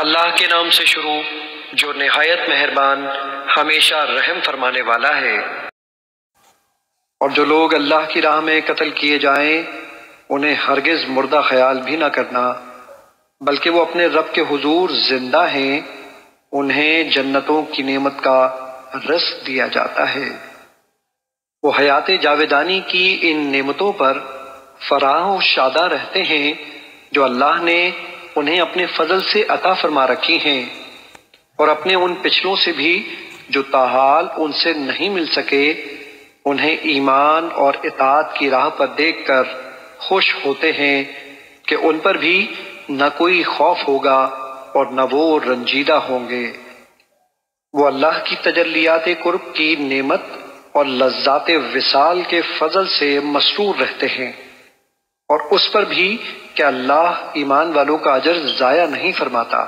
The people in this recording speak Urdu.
اللہ کے نام سے شروع جو نہایت مہربان ہمیشہ رحم فرمانے والا ہے۔ اور جو لوگ اللہ کی راہ میں قتل کیے جائیں انہیں ہرگز مردہ خیال بھی نہ کرنا، بلکہ وہ اپنے رب کے حضور زندہ ہیں، انہیں جنتوں کی نعمت کا رزق دیا جاتا ہے۔ وہ حیات جاویدانی کی ان نعمتوں پر فراح و شاداں رہتے ہیں جو اللہ نے انہیں اپنے فضل سے عطا فرما رکھی ہیں، اور اپنے ان پچھلوں سے بھی جو تاحال ان سے نہیں مل سکے انہیں ایمان اور اطاعت کی راہ پر دیکھ کر خوش ہوتے ہیں کہ ان پر بھی نہ کوئی خوف ہوگا اور نہ وہ رنجیدہ ہوں گے۔ وہ اللہ کی تجلیات قرب کی نعمت اور لذات وصال کے فضل سے مسرور رہتے ہیں، اور اس پر بھی کہ اللہ ایمان والوں کا اجر ضائع نہیں فرماتا۔